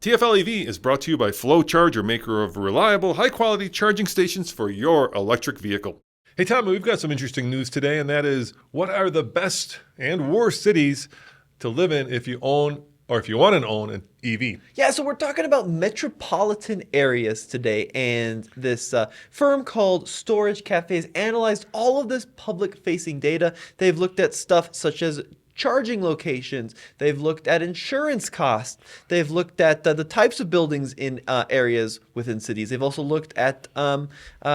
TFL EV is brought to you by Flow Charger, maker of reliable, high-quality charging stations for your electric vehicle. Hey, Tommy, we've got some interesting news today, and that is, what are the best and worst cities to live in if you own or if you want to own an EV? Yeah, so we're talking about metropolitan areas today, and this firm called Storage Cafes analyzed all of this public-facing data. They've looked at stuff such as charging locations. They've looked at insurance costs. They've looked at the types of buildings in areas within cities. They've also looked at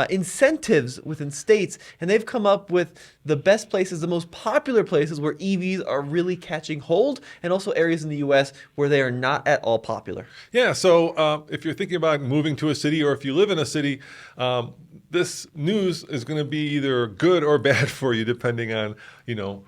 incentives within states, and they've come up with the best places, the most popular places where EVs are really catching hold, and also areas in the U.S. where they are not at all popular. Yeah, so if you're thinking about moving to a city or if you live in a city, this news is going to be either good or bad for you, depending on,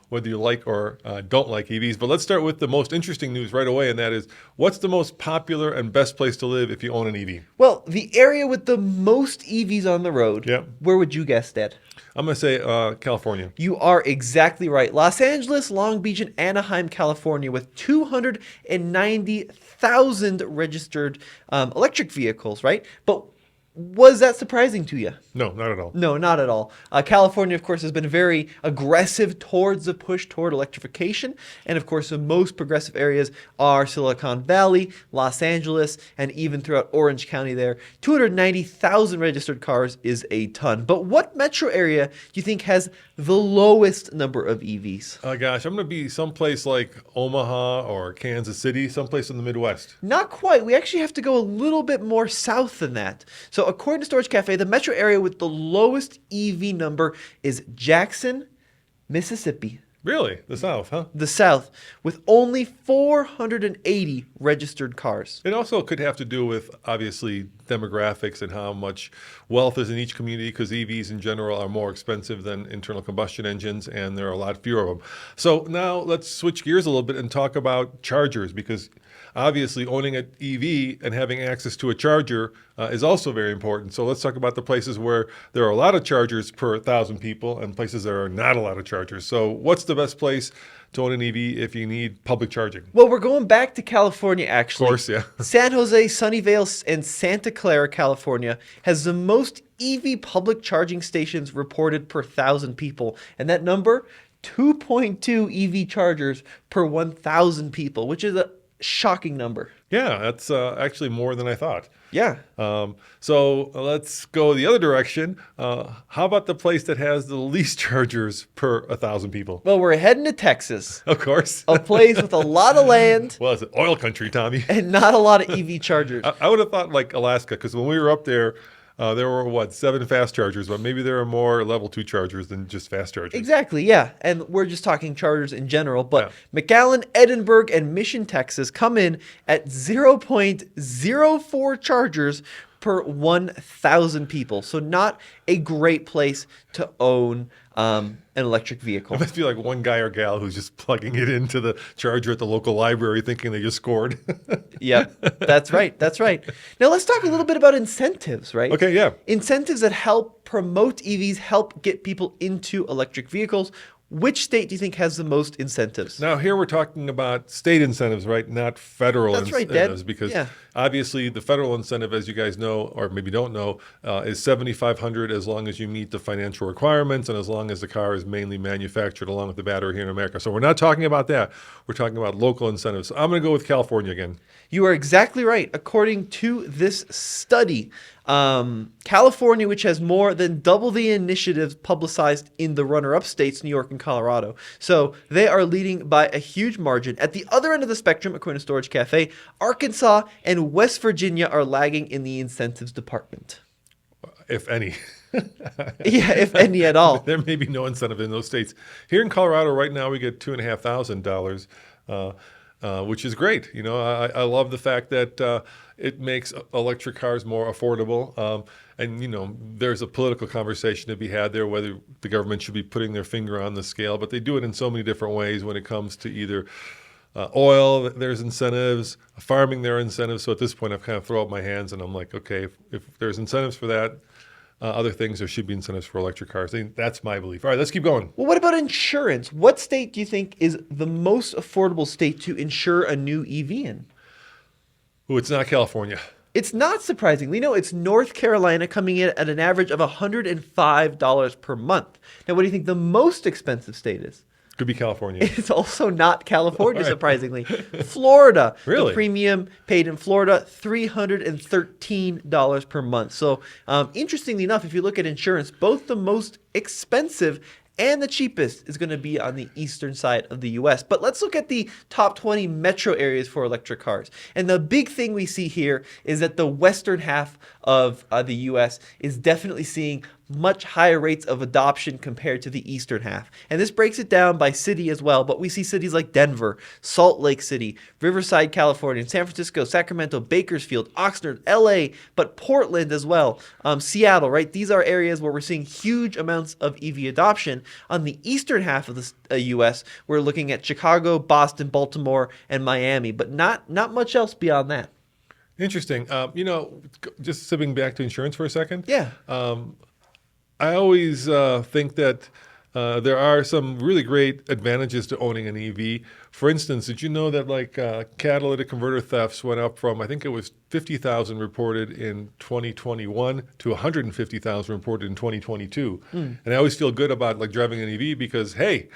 whether you like or don't like EVs. But let's start with the most interesting news right away, and that is, what's the most popular and best place to live if you own an EV? Well, the area with the most EVs on the road, Yep. Where would you guess, Dad? I'm going to say California. You are exactly right. Los Angeles, Long Beach, and Anaheim, California, with 290,000 registered electric vehicles, right? But was that surprising to you? No, not at all. No, not at all. California, of course, has been very aggressive towards the push toward electrification. And of course, the most progressive areas are Silicon Valley, Los Angeles, and even throughout Orange County there. 290,000 registered cars is a ton. But what metro area do you think has the lowest number of EVs? Gosh, I'm going to be someplace like Omaha or Kansas City, someplace in the Midwest. Not quite. We actually have to go a little bit more south than that. So according to Storage Cafe, the metro area with the lowest EV number is Jackson, Mississippi. Really? The South, huh? The South, with only 480 registered cars. It also could have to do with, obviously, demographics and how much wealth is in each community, because EVs in general are more expensive than internal combustion engines, and there are a lot fewer of them. So now let's switch gears a little bit and talk about chargers, because obviously owning an EV and having access to a charger is also very important. So let's talk about the places where there are a lot of chargers per 1,000 people and places there are not a lot of chargers. So what's the best place to own an EV if you need public charging? Well, we're going back to California, actually. Of course, yeah. San Jose, Sunnyvale, and Santa Clara, California, has the most EV public charging stations reported per 1,000 people. And that number, 2.2 EV chargers per 1,000 people, which is a shocking number. Yeah, that's actually more than I thought. Yeah. So let's go the other direction. How about the place that has the least chargers per 1,000 people? Well, we're heading to Texas, Of course. a place with a lot of land Well, it's an oil country, Tommy. and not a lot of EV chargers. I would have thought like Alaska, because when we were up there, there were, 7 fast chargers, but maybe there are more level 2 chargers than just fast chargers. Exactly, yeah. And we're just talking chargers in general, but Yeah. McAllen, Edinburgh, and Mission, Texas come in at 0.04 chargers per 1,000 people. So not a great place to own an electric vehicle. It must be like one guy or gal who's just plugging it into the charger at the local library thinking they just scored. Yep, that's right. That's right. Now let's talk a little bit about incentives, right? Okay, yeah. Incentives that help promote EVs, help get people into electric vehicles. Which state do you think has the most incentives? Now, here we're talking about state incentives, right? Not federal That's right, Dad. incentives, because Yeah. obviously the federal incentive, as you guys know, or maybe don't know, is $7,500 as long as you meet the financial requirements and as long as the car is mainly manufactured along with the battery here in America. So we're not talking about that. We're talking about local incentives. So I'm going to go with California again. You are exactly right. According to this study, California, which has more than double the initiatives publicized in the runner-up states, New York and Colorado. So they are leading by a huge margin. At the other end of the spectrum, according to Storage Cafe, Arkansas and West Virginia are lagging in the incentives department. If any. Yeah, if any at all. There may be no incentive in those states. Here in Colorado right now, we get $2,500, which is great. I love the fact that it makes electric cars more affordable. And there's a political conversation to be had there, whether the government should be putting their finger on the scale. But they do it in so many different ways when it comes to either oil, there's incentives, farming, there are incentives. So at this point, I've kind of thrown up my hands and I'm like, okay, if there's incentives for that, other things, there should be incentives for electric cars. That's my belief. All right, let's keep going. Well, what about insurance? What state do you think is the most affordable state to insure a new EV in? Oh, it's not California. It's not surprisingly. No, it's North Carolina coming in at an average of $105 per month. Now, what do you think the most expensive state is? Could be California. It's also not California, All right. surprisingly. Florida. Really? The premium paid in Florida, $313 per month. So, interestingly enough, if you look at insurance, both the most expensive and the cheapest is going to be on the eastern side of the US. But let's look at the top 20 metro areas for electric cars. And the big thing we see here is that the western half of the US is definitely seeing much higher rates of adoption compared to the eastern half. And this breaks it down by city as well, but we see cities like Denver, Salt Lake City, Riverside, California, San Francisco, Sacramento, Bakersfield, Oxnard, LA, but Portland as well, Seattle, right? These are areas where we're seeing huge amounts of EV adoption. On the eastern half of the US, we're looking at Chicago, Boston, Baltimore, and Miami, but not much else beyond that. Interesting. Just sipping back to insurance for a second. Yeah. I always think that there are some really great advantages to owning an EV. For instance, did you know that catalytic converter thefts went up from, I think it was 50,000 reported in 2021 to 150,000 reported in 2022. And I always feel good about driving an EV because, hey,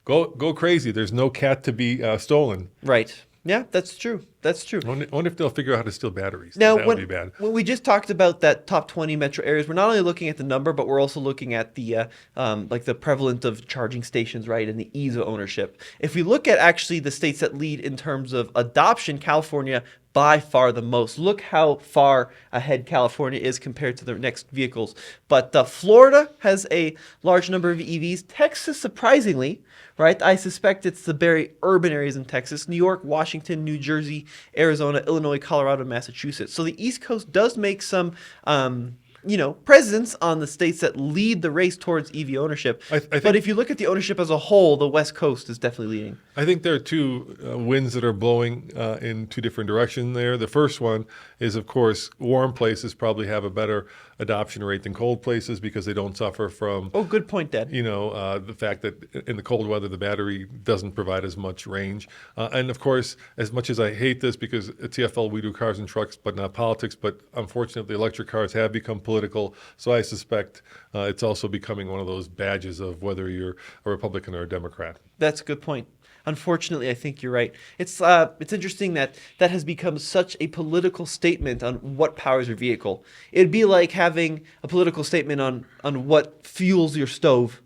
go crazy. There's no cat to be stolen. Right. Yeah, that's true. That's true. I wonder if they'll figure out how to steal batteries. Now, that would be bad. when we just talked about that top 20 metro areas, we're not only looking at the number, but we're also looking at the the prevalence of charging stations, right, and the ease of ownership. If we look at actually the states that lead in terms of adoption, California by far the most. Look how far ahead California is compared to the next vehicles. But Florida has a large number of EVs. Texas, surprisingly, right? I suspect it's the very urban areas in Texas. New York, Washington, New Jersey, Arizona, Illinois, Colorado, Massachusetts. So the East Coast does make some presence on the states that lead the race towards EV ownership. I think, but if you look at the ownership as a whole, the West Coast is definitely leading. I think there are two winds that are blowing in two different directions there. The first one is, of course, warm places probably have a better adoption rate than cold places because they don't suffer from, Oh, good point, Dad. the fact that in the cold weather, the battery doesn't provide as much range. And of course, as much as I hate this because at TFL we do cars and trucks, but not politics, but unfortunately electric cars have become political. So I suspect it's also becoming one of those badges of whether you're a Republican or a Democrat. That's a good point. Unfortunately, I think you're right. It's interesting that has become such a political statement on what powers your vehicle. It'd be like having a political statement on what fuels your stove,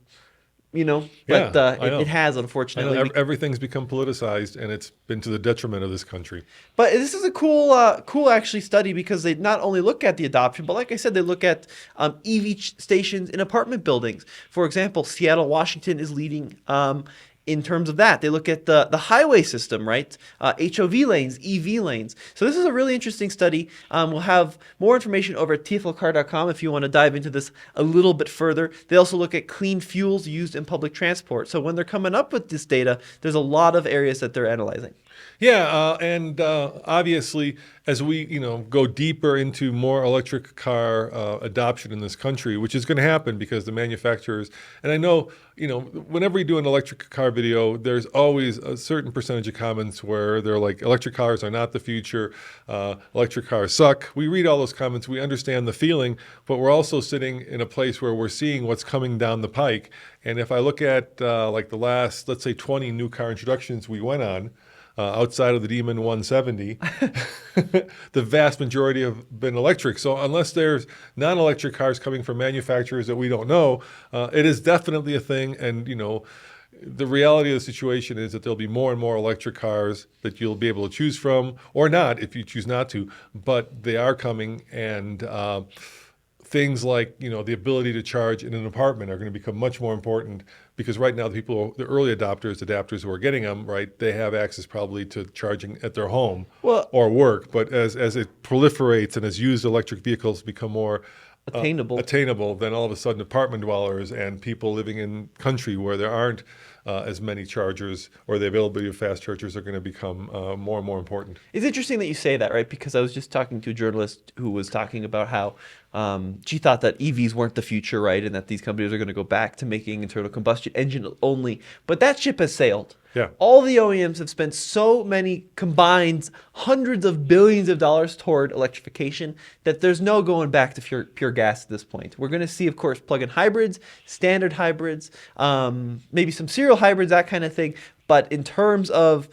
But Yeah, I know. it has, I know unfortunately. everything's become politicized, and it's been to the detriment of this country. But this is a cool actually study because they not only look at the adoption, but like I said, they look at EV stations in apartment buildings. For example, Seattle, Washington is leading in terms of that. They look at the highway system, right? HOV lanes, EV lanes. So this is a really interesting study. We'll have more information over at tflcar.com if you want to dive into this a little bit further. They also look at clean fuels used in public transport. So when they're coming up with this data, there's a lot of areas that they're analyzing. Yeah, and obviously, as we go deeper into more electric car adoption in this country, which is going to happen because the manufacturers, and I know, whenever you do an electric car video, there's always a certain percentage of comments where they're like, electric cars are not the future, electric cars suck. We read all those comments, we understand the feeling, but we're also sitting in a place where we're seeing what's coming down the pike. And if I look at the last, let's say, 20 new car introductions we went on, outside of the Demon 170, the vast majority have been electric. So unless there's non-electric cars coming from manufacturers that we don't know, it is definitely a thing. And, the reality of the situation is that there'll be more and more electric cars that you'll be able to choose from, or not if you choose not to, but they are coming. And things like, the ability to charge in an apartment are going to become much more important because right now the early adapters who are getting them, right, they have access probably to charging at their home or work. But as it proliferates and as used electric vehicles become more Attainable. then all of a sudden apartment dwellers and people living in country where there aren't as many chargers or the availability of fast chargers are going to become more and more important. It's interesting that you say that, right? Because I was just talking to a journalist who was talking about how she thought that EVs weren't the future, right? And that these companies are going to go back to making internal combustion engine only. But that ship has sailed. Yeah. All the OEMs have spent so many combined hundreds of billions of dollars toward electrification that there's no going back to pure gas at this point. We're going to see, of course, plug-in hybrids, standard hybrids, maybe some serial hybrids, that kind of thing. But in terms of,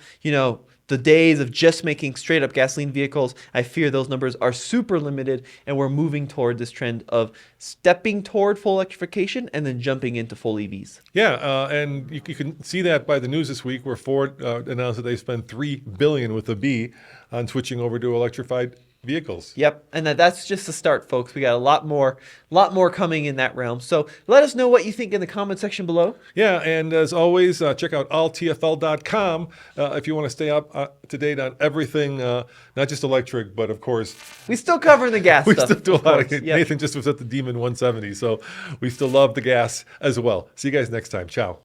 the days of just making straight up gasoline vehicles, I fear those numbers are super limited, and we're moving toward this trend of stepping toward full electrification and then jumping into full EVs. Yeah, and you can see that by the news this week where Ford announced that they spent $3 billion with a B on switching over to electrified vehicles. Yep, and that's just the start, folks. We got a lot more coming in that realm. So let us know what you think in the comment section below. Yeah, and as always, check out alltfl.com if you want to stay up to date on everything, not just electric, but of course, We still covering the gas we stuff. still do a of lot of. course. Yep. Nathan just was at the Demon 170, so we still love the gas as well. See you guys next time. Ciao.